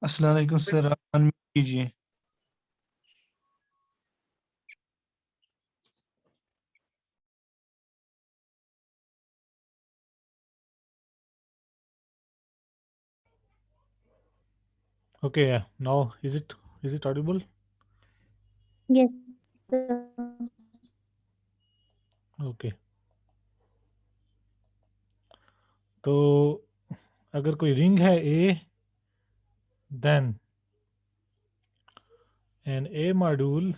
अस्सलाम वालेकुम सर, आप अनम्यूट कीजिए। Okay, yeah. Now is it audible? Yes, sir. Okay. तो अगर कोई रिंग है A, then an A module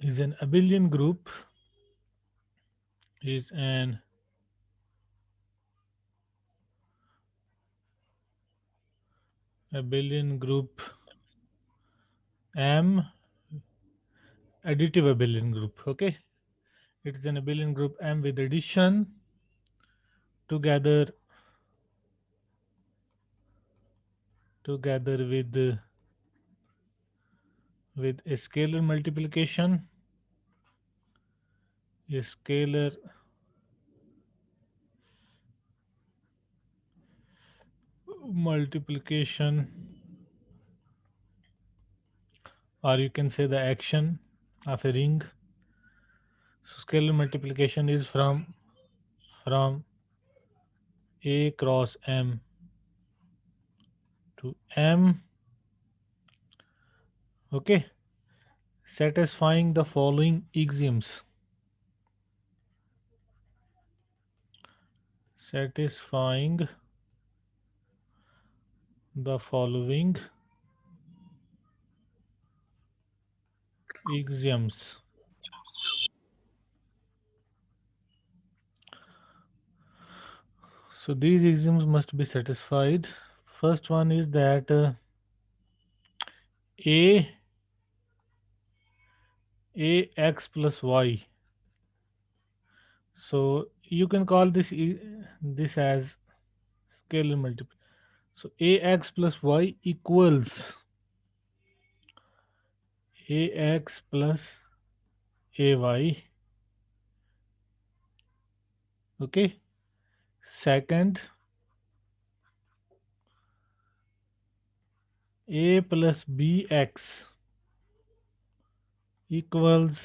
is an abelian group is an abelian group M, additive abelian group. Okay, it is an abelian group M with addition together with a scalar multiplication, a scalar multiplication, or you can say the action of a ring. So scalar multiplication is from A cross M to M. Okay, satisfying the following axioms. Satisfying the following axioms. So these axioms must be satisfied. First one is that a x plus y. So you can call this as scalar multiplication. So ax plus y equals ax plus ay. Okay. Second, a plus bx equals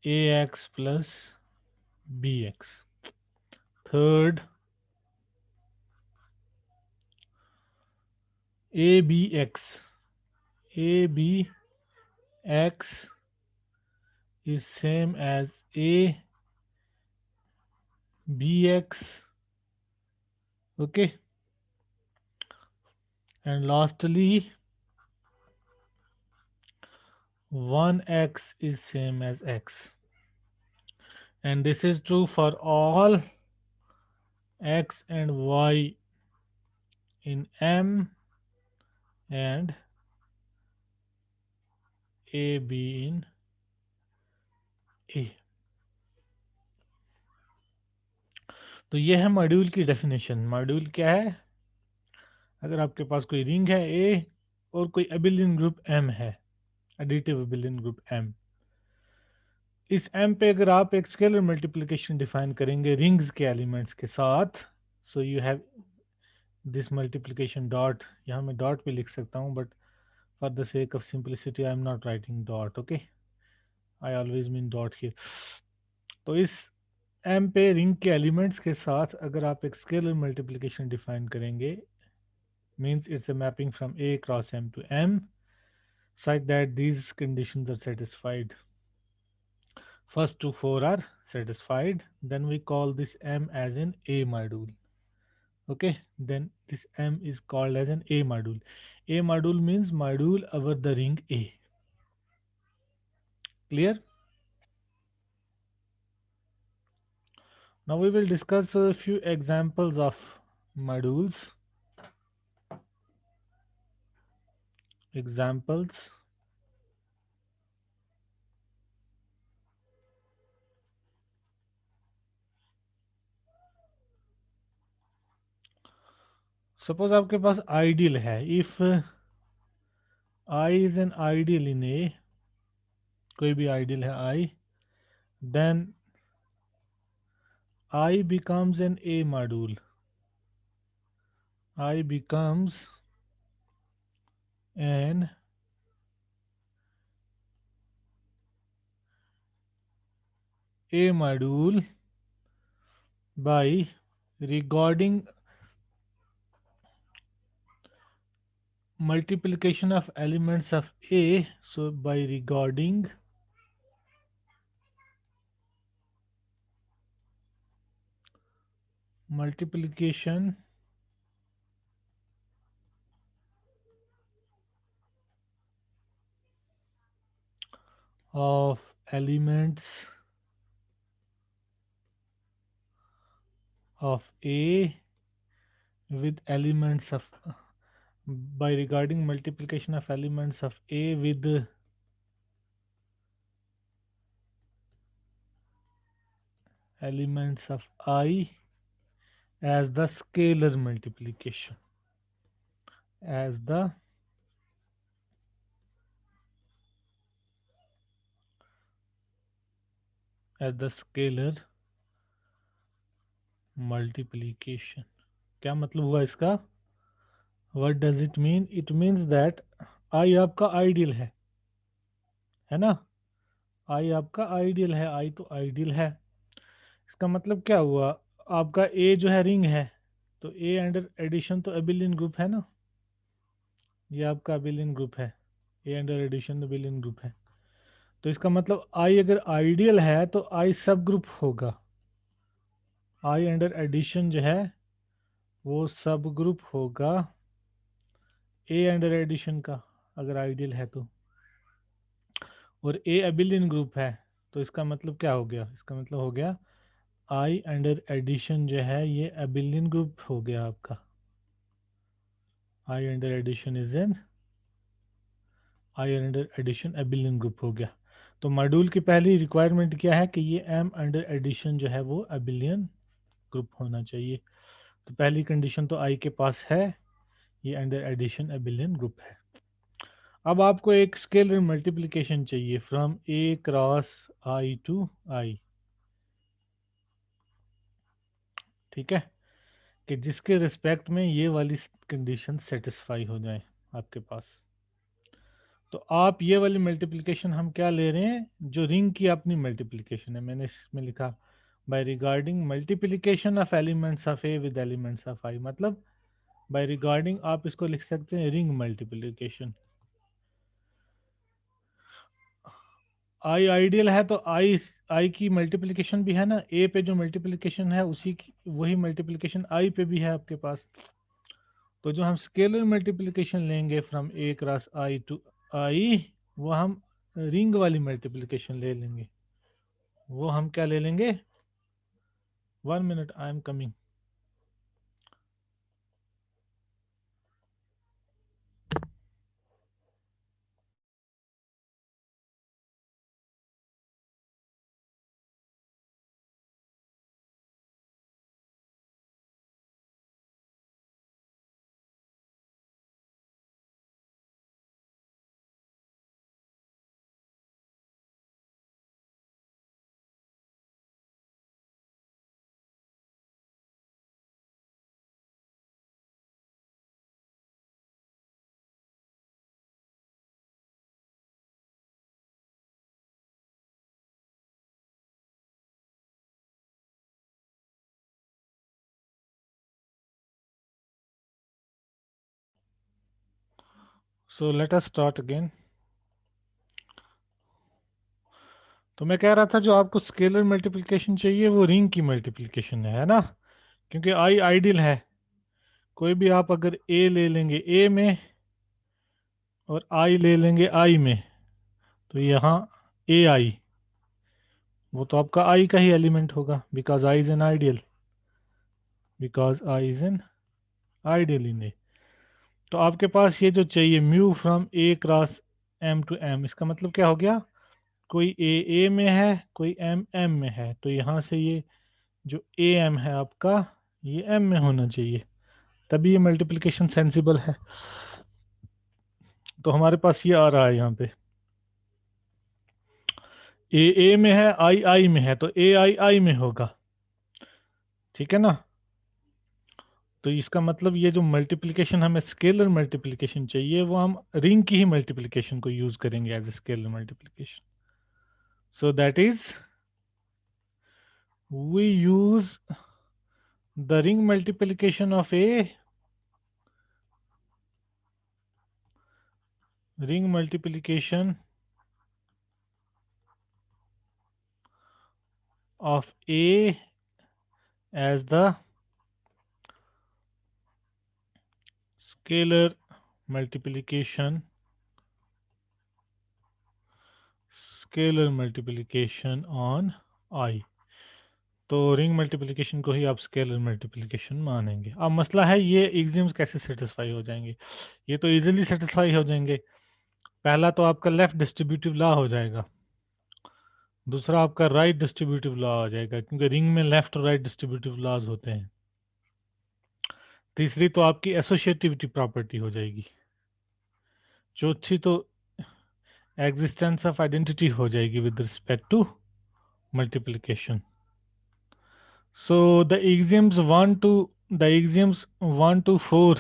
ax plus bx. Third, abx is same as a bx. Okay, and lastly 1x is same as x, and this is true for all x and y in M and AB in A. तो ये है module की definition. Module क्या है? अगर आपके पास कोई रिंग है A और कोई एबिलियन ग्रुप M है, एडिटिव एबिलियन ग्रुप M, इस M पे अगर आप एक स्केलर मल्टीप्लिकेशन डिफाइन करेंगे रिंग्स के एलिमेंट्स के साथ, सो you have this multiplication dot, यहाँ मैं डॉट पे लिख सकता हूँ, but for the sake of simplicity I am not writing dot. Okay, I always mean dot here. तो इस M पे रिंग के एलिमेंट्स के साथ अगर आप एक स्केलर मल्टीप्लिकेशन डिफाइन करेंगे, means it's a mapping from A cross M to M such that these conditions are satisfied. First two four are satisfied, then we call this M as an A module. Okay, then this M is called as an A module. A module means module over the ring A. Clear? Now we will discuss a few examples of modules. Examples. Suppose आपके पास ideal है. If I is an ideal in A, कोई भी ideal है I, then I becomes an A module. I becomes an A module by regarding multiplication of elements of A. So by regarding multiplication of elements of A with elements of by regarding multiplication of elements of A with elements of I as the scalar multiplication, as the scalar multiplication. क्या मतलब हुआ इसका? What does it mean? It means that I आपका ideal है ना? I आपका ideal है, I तो आइडियल है। इसका मतलब क्या हुआ? आपका A जो है रिंग है, तो A अंडर एडिशन तो अबिलियन ग्रुप है ना, ये आपका अबिलियन ग्रुप है। A under addition abelian group है, तो इसका मतलब I अगर आइडियल है तो I सब ग्रुप होगा। I अंडर एडिशन जो है वो सब ग्रुप होगा A अंडर एडिशन का, अगर आइडियल है तो। और A अबिलियन ग्रुप है, तो इसका मतलब क्या हो गया? इसका मतलब हो गया I अंडर एडिशन जो है ये अबिलियन ग्रुप हो गया आपका। I under addition is an I under addition abelian group हो गया। तो मॉड्यूल की पहली रिक्वायरमेंट क्या है कि ये M अंडर एडिशन जो है वो अबिलियन ग्रुप होना चाहिए। तो पहली कंडीशन तो I के पास है, ये अंडर एडिशन अबिलियन ग्रुप है। अब आपको एक स्केलर मल्टीप्लिकेशन चाहिए from A cross I to I, ठीक है, कि जिसके रिस्पेक्ट में ये वाली कंडीशन सेटिस्फाई हो जाए आपके पास। तो आप ये वाली मल्टीप्लिकेशन हम क्या ले रहे हैं, जो रिंग की अपनी मल्टीप्लिकेशन है। मैंने इसमें लिखा by regarding multiplication of elements of A with elements of I, मतलब बाय रिगार्डिंग आप इसको लिख सकते हैं रिंग मल्टीप्लिकेशन। आई आइडियल है तो आई की मल्टीप्लिकेशन भी है ना, ए पे जो मल्टीप्लिकेशन है उसी की वही मल्टीप्लिकेशन आई पे भी है आपके पास। तो जो हम स्केलर मल्टीप्लिकेशन लेंगे from A cross I to I, वो हम रिंग वाली मल्टीप्लिकेशन ले लेंगे। वो हम क्या ले लेंगे? 1 minute, I am coming. So let us start again. तो मैं कह रहा था जो आपको स्केलर मल्टीप्लिकेशन चाहिए वो रिंग की मल्टीप्लिकेशन है ना, क्योंकि आई आइडियल है। कोई भी आप अगर ए ले लेंगे ए में और आई ले लेंगे आई में, तो यहाँ ए आई वो तो आपका आई का ही एलिमेंट होगा, because I is an ideal, because I is an ideal in A. तो आपके पास ये जो चाहिए mu from A cross M to M, इसका मतलब क्या हो गया? कोई ए में है, कोई एम एम में है, तो यहाँ से ये जो ए एम है आपका ये एम में होना चाहिए, तभी ये मल्टीप्लिकेशन सेंसिबल है। तो हमारे पास ये आ रहा है यहाँ पे ए में है, आई में है, तो ए आई में होगा, ठीक है ना। तो इसका मतलब ये जो मल्टीप्लिकेशन हमें स्केलर मल्टीप्लिकेशन चाहिए वो हम रिंग की ही मल्टीप्लिकेशन को यूज करेंगे as a scalar multiplication. So that is we use the ring multiplication of a, ring multiplication of A as the scalar multiplication on I। तो रिंग मल्टीप्लिकेशन को ही आप स्केलर मल्टीप्लिकेशन मानेंगे। अब मसला है ये एग्जाम्स कैसे सेटिस्फाई हो जाएंगे। ये तो इजीली सेटिस्फाई हो जाएंगे। पहला तो आपका लेफ्ट डिस्ट्रीब्यूटिव लॉ हो जाएगा, दूसरा आपका राइट डिस्ट्रीब्यूटिव लॉ हो जाएगा, क्योंकि रिंग में लेफ्ट और राइट डिस्ट्रीब्यूटिव लॉज होते हैं। तीसरी तो आपकी एसोसिएटिविटी प्रॉपर्टी हो जाएगी। चौथी तो एग्जिस्टेंस ऑफ आइडेंटिटी हो जाएगी with respect to multiplication. So the axioms 1 to 4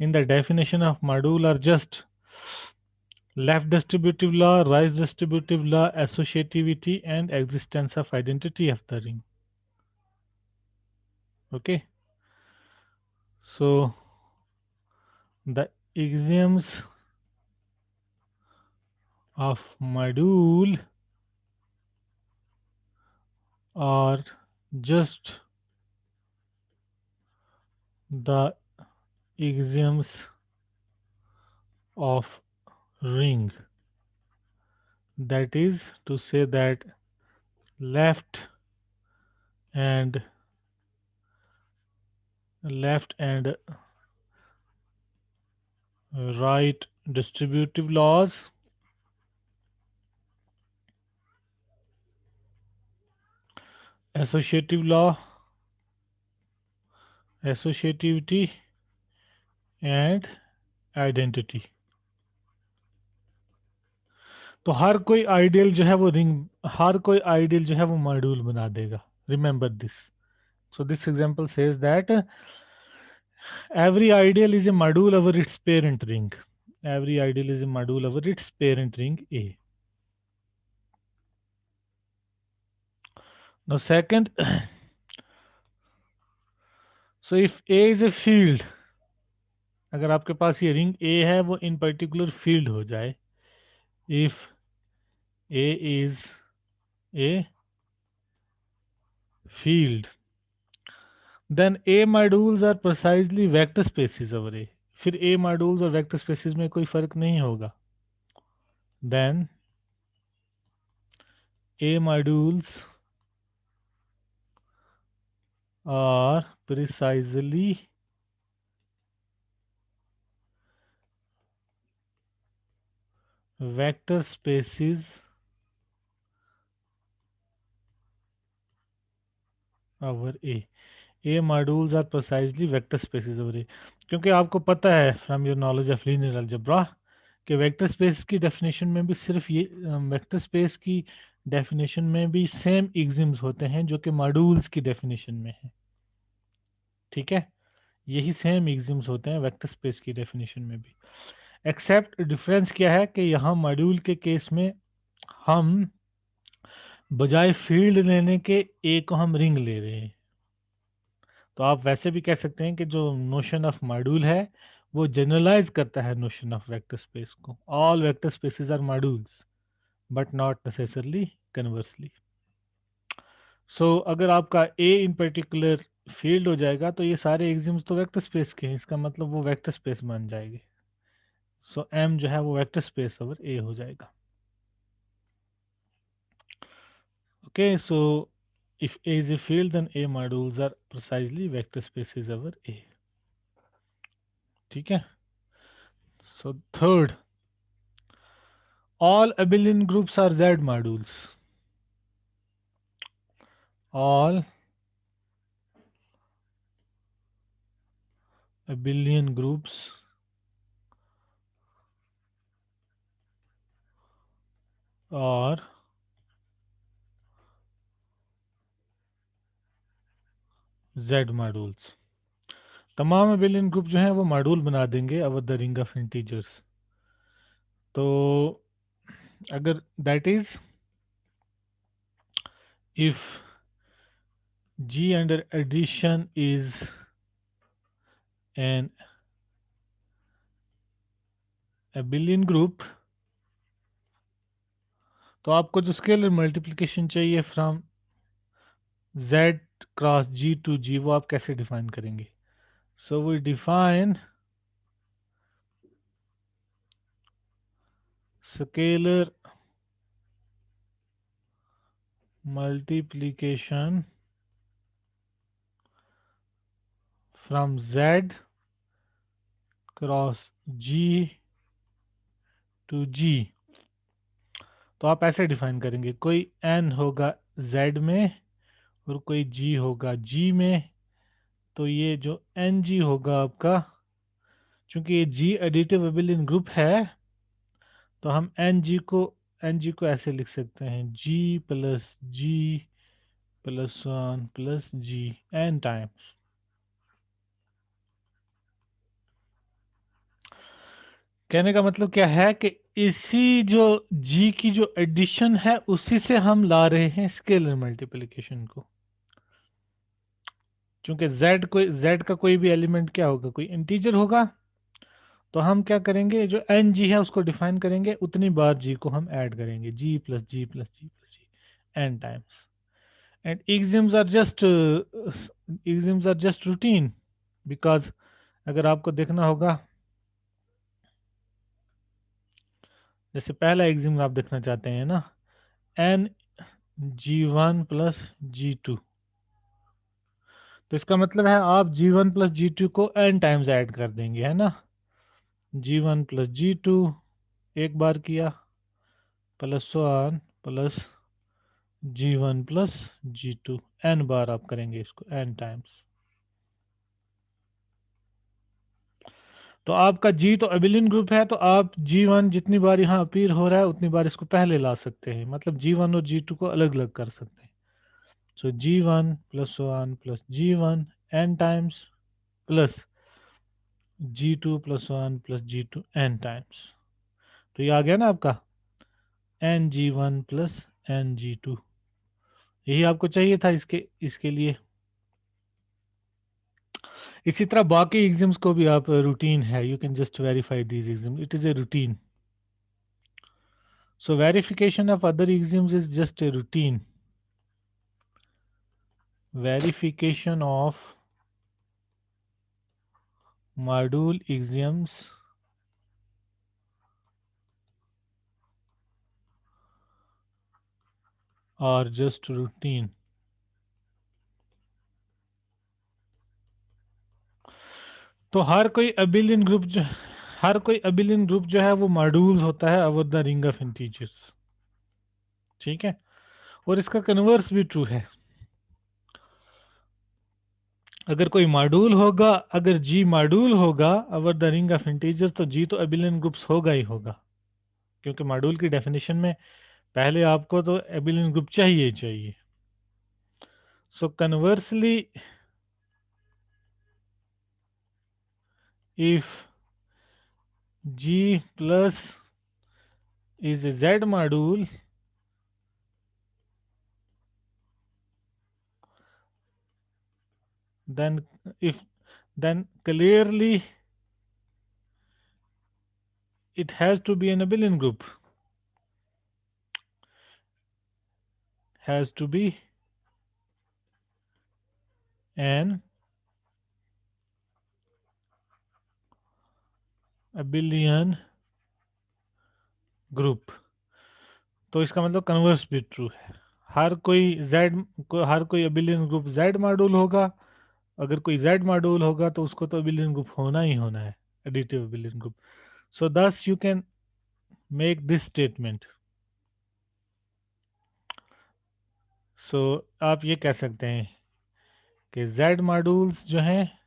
in the definition of module are just left distributive law, right distributive law, associativity, and existence of identity of the ring. Okay, so the axioms of module are just the axioms of ring. That is to say that left and right distributive laws associative law, associativity and identity। तो हर कोई ideal जो है वो हर कोई ideal जो है वो module बना देगा। Remember this. So this example says that every ideal is a module over its parent ring। every ideal is a module over its parent ring A। Now second, so if A is a field, अगर आपके पास ये ring A है वो इन particular field हो जाए, if A is a field, then A modules are precisely vector spaces over A। फिर A modules और vector spaces में कोई फर्क नहीं होगा। then A modules are precisely vector spaces over A। A modules are precisely vector spaces over A। क्योंकि आपको पता है from your knowledge of linear algebra कि वेक्टर स्पेस की डेफिनेशन में भी सिर्फ ये वेक्टर स्पेस की डेफिनेशन में भी सेम एग्जिम्स होते हैं जो कि मॉड्यूल्स की डेफिनेशन में है। ठीक है, यही सेम एग्जिम्स होते हैं वेक्टर स्पेस की डेफिनेशन में भी। एक्सेप्ट डिफरेंस क्या है कि यहाँ मॉड्यूल के केस में हम बजाय फील्ड लेने के ए को हम रिंग ले रहे हैं। तो आप वैसे भी कह सकते हैं कि जो नोशन ऑफ मॉड्यूल है वो जनरलाइज करता है नोशन ऑफ वेक्टर स्पेस को। All vector spaces are modules but not necessarily conversely. So अगर आपका ए इन पर्टिकुलर फील्ड हो जाएगा तो ये सारे एग्जिम्स तो वेक्टर स्पेस के हैं, इसका मतलब वो वेक्टर स्पेस मान जाएंगे। सो एम जो है वो वेक्टर स्पेस ओवर ए हो जाएगा। Okay, so if A is a field then A modules are precisely vector spaces over A। ठीक है। So third, all abelian groups are Z modules। all abelian groups are Z modules. तमाम abelian group जो हैं वो module बना देंगे अवर the ring of integers. तो अगर that is if G under addition is an abelian group, तो आपको जो स्केलर मल्टीप्लिकेशन चाहिए from Z cross G to G वो आप कैसे डिफाइन करेंगे? So we define scalar multiplication from Z cross G to G। तो आप ऐसे डिफाइन करेंगे, कोई n होगा Z में और कोई G होगा G में। तो ये जो Ng होगा आपका, चूंकि ये G एडिटिव एबिलियन ग्रुप है, तो हम Ng को ऐसे लिख सकते हैं, G plus G plus 1 plus G n times. कहने का मतलब क्या है कि इसी जो G की जो एडिशन है उसी से हम ला रहे हैं स्केलर मल्टीप्लिकेशन को। क्योंकि Z का कोई भी एलिमेंट क्या होगा, कोई इंटीजर होगा, तो हम क्या करेंगे, जो Ng है उसको डिफाइन करेंगे, उतनी बार G को हम ऐड करेंगे, G plus G plus G plus G n times. And exams are just routine, because अगर आपको देखना होगा, जैसे पहला एग्जाम आप देखना चाहते हैं ना, n G1 प्लस G2, तो इसका मतलब है आप G1 प्लस G2 को n टाइम्स ऐड कर देंगे, है ना। G1 प्लस G2 एक बार किया, plus 1 plus G1 plus G2 n बार आप करेंगे इसको, n टाइम्स। तो आपका G तो एबिलियन ग्रुप है, तो आप G1 जितनी बार यहाँ अपीयर हो रहा है उतनी बार इसको पहले ला सकते हैं, मतलब G1 और G2 को अलग अलग कर सकते हैं। सो G1 plus 1 plus G1 n times plus G2 plus 1 plus G2 n times. तो ये आ गया ना आपका NG1 प्लस NG2। यही आपको चाहिए था इसके लिए। इसी तरह बाकी एग्जाम्स को भी आप रूटीन है, you can just verify these exam, it is a routine. So verification of other exams is just a routine. Verification of module exams are just routine. तो हर कोई अबिलियन ग्रुप जो है वो मॉड्यूल्स होता है over the ring of integers, ठीक है। और इसका कन्वर्स भी ट्रू है। अगर कोई मॉड्यूल होगा, अगर G मॉड्यूल होगा over the ring of integers, तो G तो अबिलियन ग्रुप्स होगा ही होगा, क्योंकि मॉड्यूल की डेफिनेशन में पहले आपको तो एबिलियन ग्रुप चाहिए ही चाहिए। So conversely, if G plus is a Z module, then clearly it has to be an abelian group. Has to be an abelian group। तो इसका मतलब कन्वर्स भी ट्रू है। हर कोई अबिलियन ग्रुप Z मॉड्यूल होगा। अगर कोई Z मॉड्यूल होगा तो उसको तो अबिलियन ग्रुप होना ही होना है, additive abelian group. So thus you can make this statement. So आप ये कह सकते हैं कि Z मॉड्यूल्स जो हैं,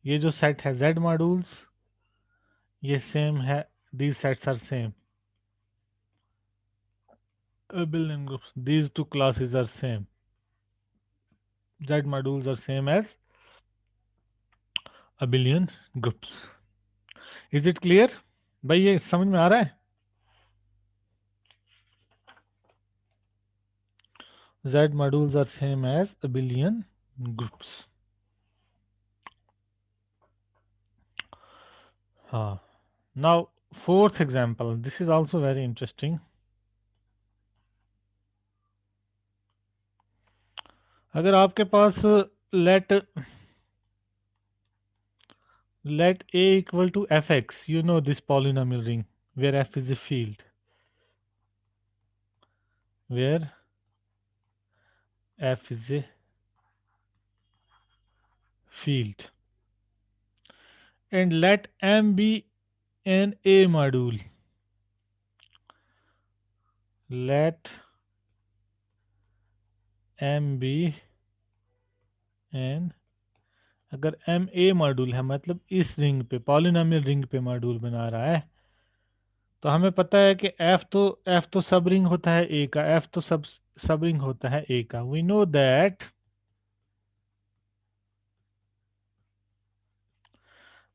ये जो सेट है Z मॉड्यूल्स, ये सेम है, these sets are same, abelian groups, these two classes are same। Z modules are same as abelian groups. Is it clear? भाई ये समझ में आ रहा है? Z modules are same as abelian groups. हाँ. Now fourth example. This is also very interesting. अगर आपके पास let A equal to fx, you know this polynomial ring where f is a field, where f is a field, and let M be an A module. Let M be an, अगर M A module है मतलब इस ring पे, polynomial ring पे module बना रहा है, तो हमें पता है कि F तो सब रिंग होता है A का, F तो सब रिंग होता है A का. We know that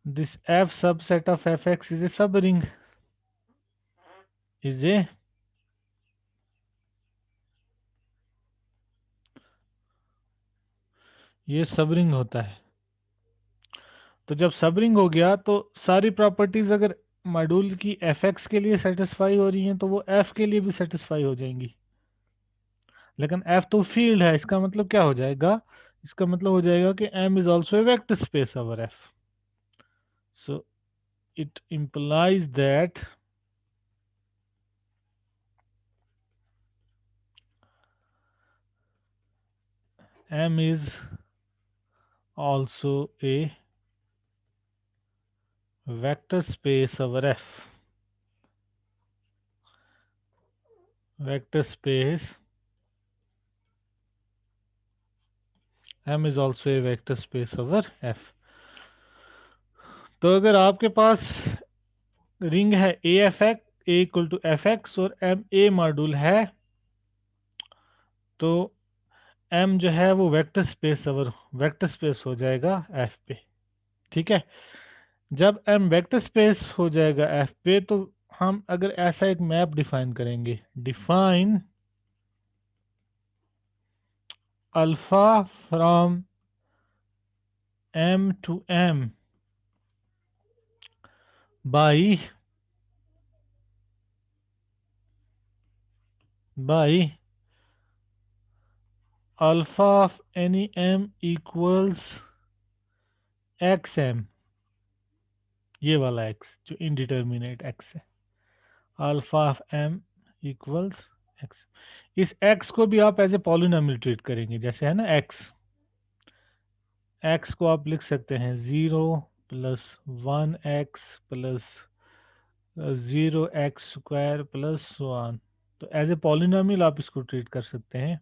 this F subset of Fx is a subring, is a ये सबरिंग होता है. तो जब सबरिंग हो गया तो सारी प्रॉपर्टीज अगर मॉड्यूल की Fx के लिए सेटिस्फाई हो रही हैं तो वो F के लिए भी सेटिस्फाई हो जाएंगी. लेकिन F तो फील्ड है, इसका मतलब क्या हो जाएगा? इसका मतलब हो जाएगा कि M is also a vector space over F. So it implies that M is also a vector space over F. Vector space M is also a vector space over F. तो अगर आपके पास रिंग है A equal to Fx और M A module है, तो M जो है वो वेक्टर स्पेस हो जाएगा F पे. ठीक है. जब M वेक्टर स्पेस हो जाएगा F पे, तो हम अगर ऐसा एक मैप डिफाइन करेंगे, define alpha from M to M by alpha of any M equals XM, ये वाला X जो इनडिटर्मिनेट X है, alpha of M equals X. इस X को भी आप एज ए पॉलिनोमियल ट्रीट करेंगे, जैसे है ना X को आप लिख सकते हैं 0 plus 1x plus 0x square plus 1. तो एज ए पॉलिनोमियल आप इसको ट्रीट कर सकते हैं.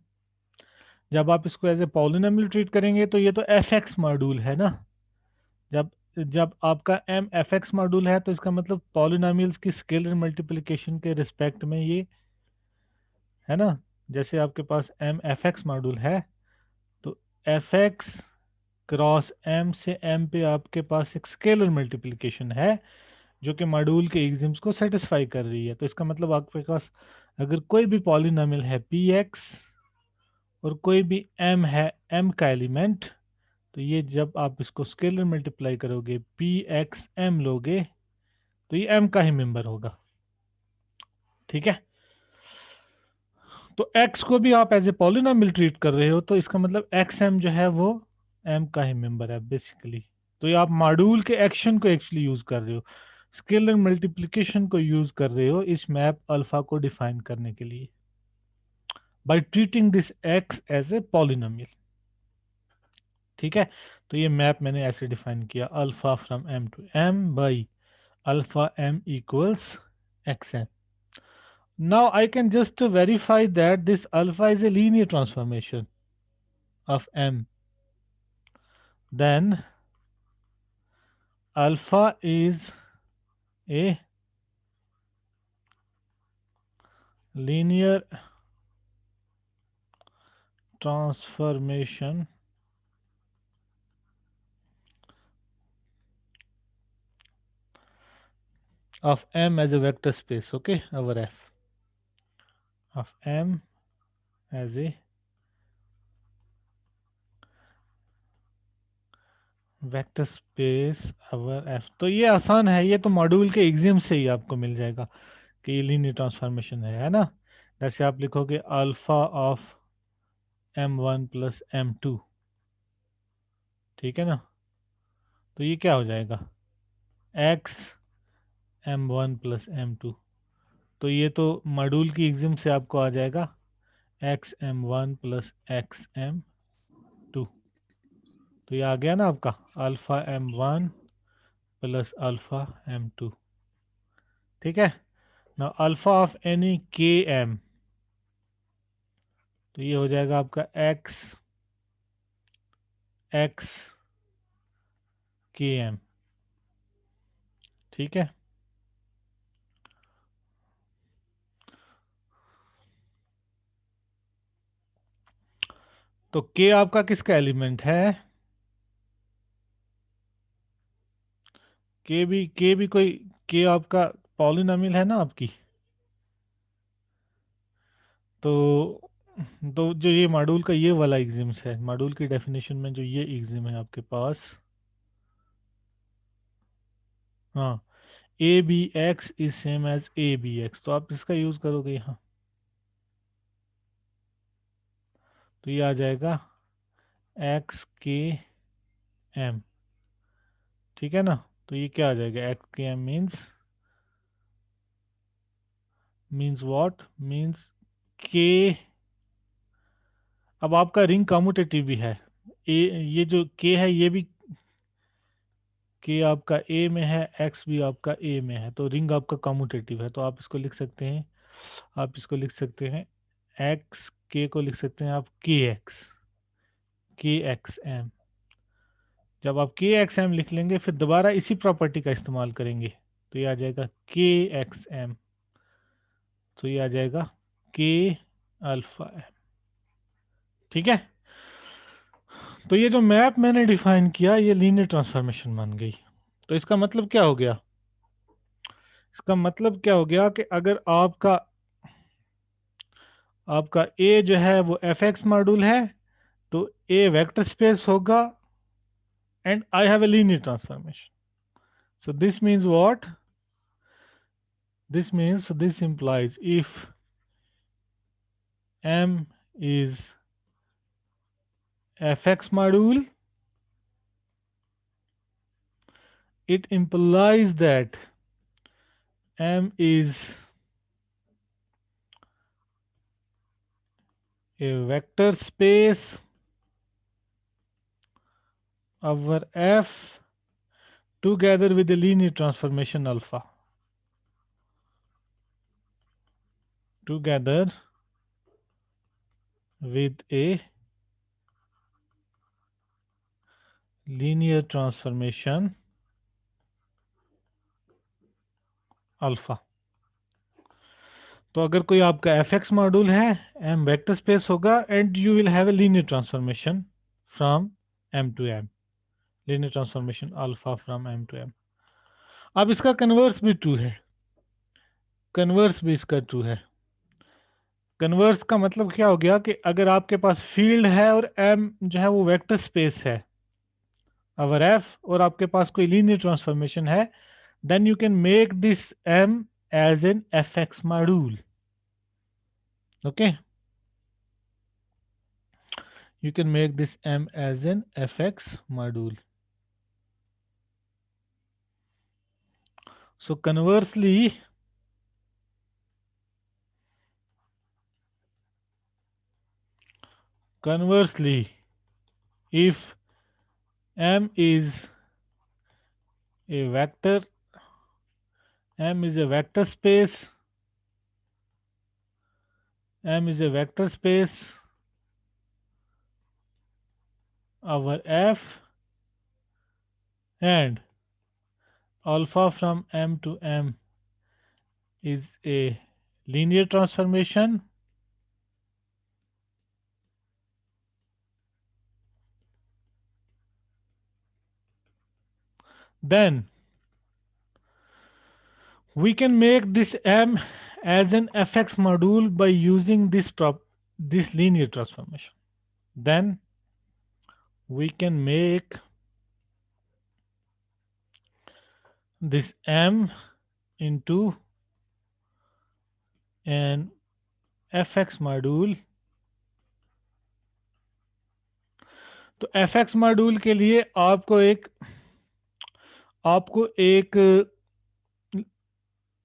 जब आप इसको एज ए पॉलिनोमियल ट्रीट करेंगे तो ये तो fx मॉड्यूल है ना. जब जब आपका m fx मॉड्यूल है तो इसका मतलब पॉलिनोमियल्स की स्केलर मल्टीप्लिकेशन के रिस्पेक्ट में ये है ना. जैसे आपके पास m fx मॉड्यूल है तो fx क्रॉस m से m पे आपके पास एक स्केलर मल्टीप्लिकेशन है जो कि मॉड्यूल के एग्जिम्स को सेटिस्फाई कर रही है. तो इसका मतलब आपके पास अगर कोई भी पॉलिनोमियल है px और कोई भी m है m का एलिमेंट, तो ये जब आप इसको स्केलर मल्टीप्लाई करोगे px m लोगे तो ये m का ही मेंबर होगा. ठीक है. तो x को भी आप एज ए पॉलिनोमियल ट्रीट कर रहे हो तो इसका मतलब xm जो है वो m का ही मेंबर है बेसिकली. तो ये आप मॉड्यूल के एक्शन को एक्चुअली यूज कर रहे हो, स्केलर मल्टीप्लिकेशन को यूज कर रहे हो इस मैप अल्फा को डिफाइन करने के लिए by treating this x as a polynomial. ठीक है. तो ये मैप मैंने ऐसे डिफाइन किया, alpha from m to m by alpha m equals xm. Now I can just verify that this alpha is a linear transformation of M. Then alpha is a linear transformation of M as a vector space. Okay, our F of M as a vector space our F. तो ये आसान है, ये तो module के exam से ही आपको मिल जाएगा कि ये लीनियर ट्रांसफॉर्मेशन है ना। जैसे आप लिखोगे alpha of m1 plus m2, ठीक है ना, तो ये क्या हो जाएगा x m1 प्लस m2। तो ये तो मॉड्यूल की एग्जाम से आपको आ जाएगा x m1 plus x m2। तो ये आ गया ना आपका alpha m1 plus alpha m2, ठीक है ना। अल्फा ऑफ एनी के एम, तो ये हो जाएगा आपका x के एम, ठीक है। तो k आपका किसका एलिमेंट है, k भी कोई k आपका पॉलिनोमियल है ना आपकी। तो जो ये मॉड्यूल का ये वाला एग्जाम्स है, मॉड्यूल की डेफिनेशन में जो ये एग्जाम है आपके पास, हाँ, A B X is same as A B X, तो आप इसका यूज करोगे यहाँ, तो ये आ जाएगा एक्स के एम, ठीक है ना। तो ये क्या आ जाएगा एक्स के एम मीन्स व्हाट मीन्स के। अब आपका रिंग कम्यूटेटिव भी है, ये जो के है ये भी के आपका ए में है, एक्स भी आपका ए में है, तो रिंग आपका कम्यूटेटिव है। तो आप इसको लिख सकते हैं, आप इसको लिख सकते हैं एक्स के को लिख सकते हैं आप के एक्स एम। जब आप के एक्स एम लिख लेंगे फिर दोबारा इसी प्रॉपर्टी का इस्तेमाल करेंगे, तो ये आ जाएगा के एक्स एम, तो ये आ जाएगा के अल्फा एम, ठीक है। तो ये जो मैप मैंने डिफाइन किया ये लीनियर ट्रांसफॉर्मेशन मान गई। तो इसका मतलब क्या हो गया, इसका मतलब क्या हो गया कि अगर आपका ए जो है वो एफ एक्स मॉड्यूल है, तो ए वेक्टर स्पेस होगा and I have a linear transformation. So this means what, this implies if M is fx module, it implies that M is a vector space over F together with the linear transformation alpha, together with a linear transformation alpha। तो अगर कोई आपका F X module है, M vector space होगा and you will have a linear transformation from M to M, linear transformation alpha from M to M. अब इसका converse भी true है, कन्वर्स भी इसका ट्रू है। कन्वर्स का मतलब क्या हो गया कि अगर आपके पास फील्ड है और एम जो है वो वेक्टर स्पेस है अवर एफ, और आपके पास कोई लीनियर ट्रांसफॉर्मेशन है, then you can make this M as an F X module. Okay, you can make this M as an fx module. So conversely, if M is a vector, M is a vector space, M is a vector space over F, and alpha from M to M is a linear transformation, then We can make this M as an fx module by using this linear transformation. Then we can make this M into an fx module. तो fx module के लिए आपको एक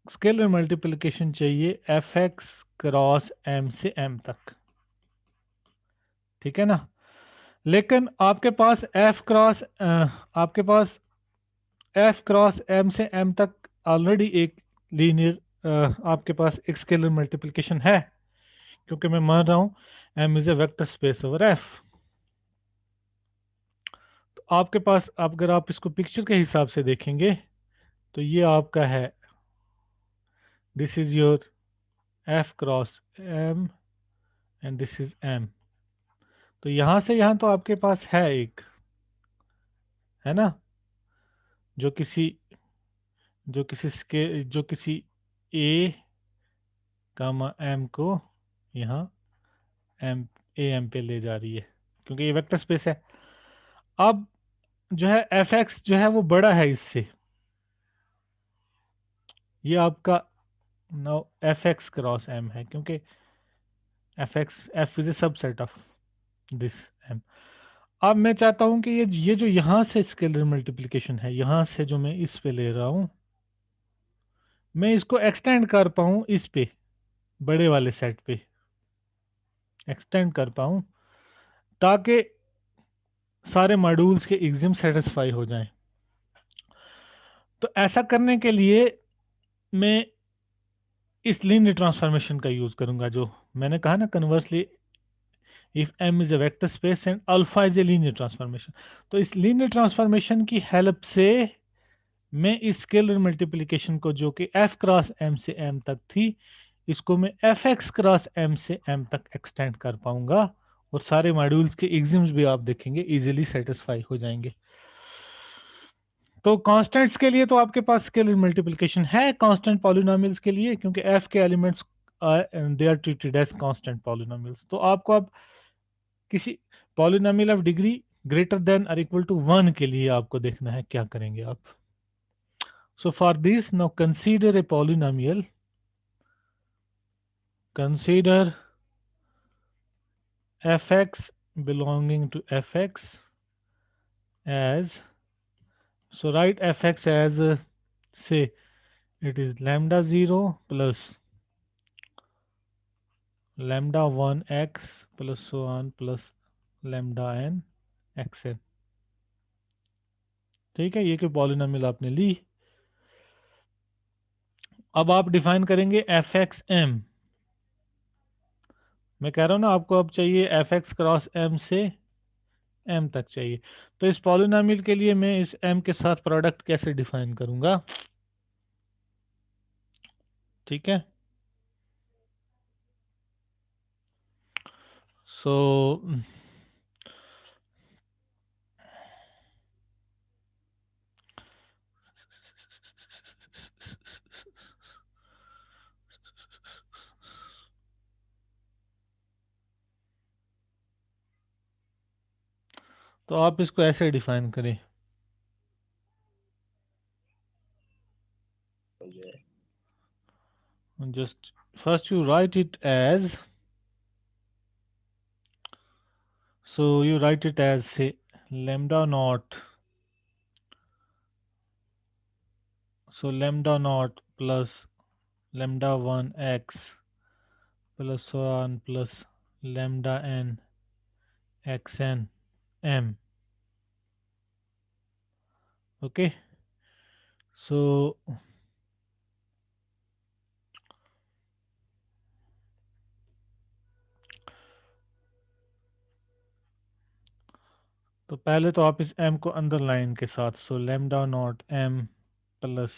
scalar multiplication चाहिए fx cross m से m तक, ठीक है ना। लेकिन आपके पास f क्रॉस m से m तक ऑलरेडी एक लीनियर आपके पास एक स्केलर मल्टीप्लिकेशन है, क्योंकि मैं मान रहा हूं m is a vector space over f। तो आपके पास अगर आप इसको पिक्चर के हिसाब से देखेंगे तो ये आपका है, this is your f cross m and this is m। तो यहां से यहां तो आपके पास है एक, है ना, जो किसी a कामा m को यहाँ m पे ले जा रही है, क्योंकि ये वेक्टर स्पेस है। अब जो है fx जो है वो बड़ा है इससे, ये आपका नो fx क्रॉस m है, क्योंकि f is a subset of this m। अब मैं चाहता हूं कि ये जो यहां से स्केलर मल्टीप्लिकेशन है, यहां से जो मैं इस पे ले रहा हूं, मैं इसको एक्सटेंड कर पाऊं इस पे, बड़े वाले सेट पे एक्सटेंड कर पाऊं, ताकि सारे मॉड्यूल्स के एग्जिम सेटिस्फाई हो जाएं। तो ऐसा करने के लिए मैं इस लीनियर ट्रांसफॉर्मेशन का यूज करूंगा, जो मैंने कहा ना conversely if m is a vector space and alpha is a linear transformation. तो इस लीनियर ट्रांसफॉर्मेशन की हेल्प से मैं इस स्केलर मल्टीप्लिकेशन को, जो कि f क्रॉस m से m तक थी, इसको मैं fx क्रॉस m से m तक एक्सटेंड कर पाऊंगा, और सारे मॉड्यूल्स के एग्जिम्स भी आप देखेंगे इजीली सेटिस्फाई हो जाएंगे। तो कांस्टेंट्स के लिए तो आपके पास स्केलर मल्टीप्लिकेशन है, कांस्टेंट पॉलिनोमियल्स के लिए, क्योंकि f के elements they are treated as constant polynomials. तो आपको अब किसी polynomial of degree greater than और इक्वल टू 1 के लिए आपको देखना है क्या करेंगे आप। So for this now consider a polynomial, consider fx belonging to fx as, so write fx as say it is lambda 0 plus lambda 1 x plus so on plus lambda n xn। ठीक है, ये कि polynomial आपने ली। अब आप define करेंगे fx m। मैं कह रहा हूं ना आपको अब चाहिए fx क्रॉस m से m तक चाहिए। तो इस पॉलिनोमियल के लिए मैं इस m के साथ प्रोडक्ट कैसे डिफाइन करूंगा, ठीक है। सो तो आप इसको ऐसे डिफाइन करें, just first you write it as, so you write it as say lambda naught, so lambda naught plus lambda 1 x plus so on plus lambda n xn m। okay, so तो पहले तो आप इस m को अंदर line के साथ, so lambda naught m plus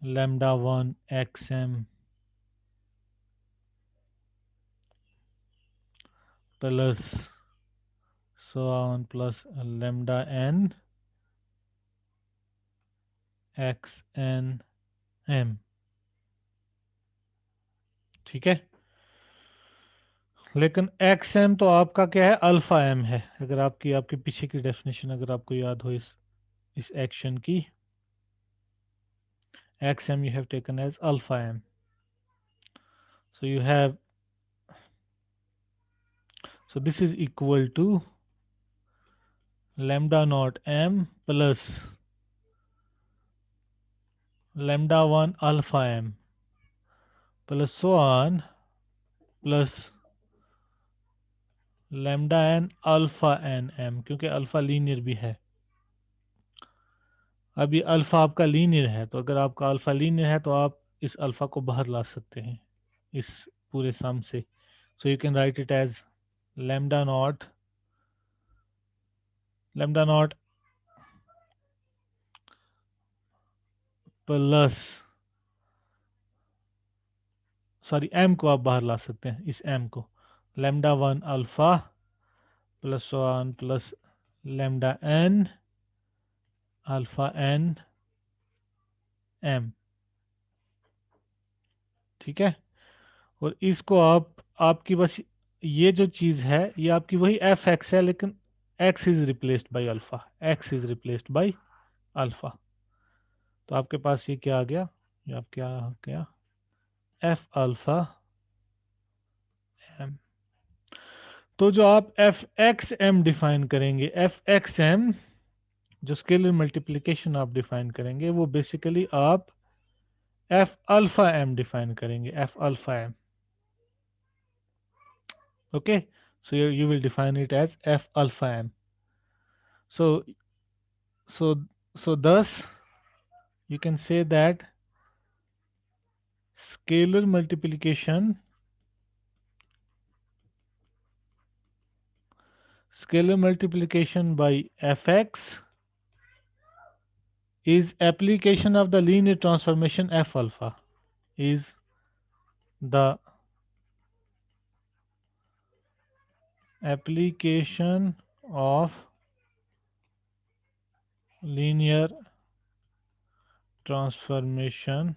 lambda 1 xm plus so on plus lambda n X N M. ठीक है, लेकिन एक्स एम तो आपका क्या है, अल्फा एम है। अगर आपके पीछे की डेफिनेशन अगर आपको याद हो इस एक्शन की, X M you have taken as alpha M. So you have, so this is equal to lambda naught m plus lambda 1 alpha m plus so on plus lambda n alpha n m, क्योंकि alpha linear भी है। अब ये alpha आपका linear है, तो अगर आपका अल्फा लीनियर है तो आप इस अल्फा को बाहर ला सकते हैं इस पूरे सम से। So you can write it as lambda naught plus, sorry m को आप बाहर ला सकते हैं, इस m को lambda 1 alpha plus 1 plus lambda n alpha n m। ठीक है, और इसको आपकी बस ये जो चीज है ये आपकी वही एफ एक्स है, लेकिन x is replaced by alpha, x is replaced by alpha. तो आपके पास ये क्या आ गया, ये आप क्या आ गया, एफ अल्फा एम। तो जो आप एफ एक्स एम डिफाइन करेंगे, एफ एक्स एम जो स्केलर मल्टीप्लिकेशन आप डिफाइन करेंगे, वो बेसिकली आप एफ अल्फा एम डिफाइन करेंगे, F alpha M. okay, so you will define it as f alpha m. So thus you can say that scalar multiplication by fx is application of the linear transformation f alpha, is the application of linear transformation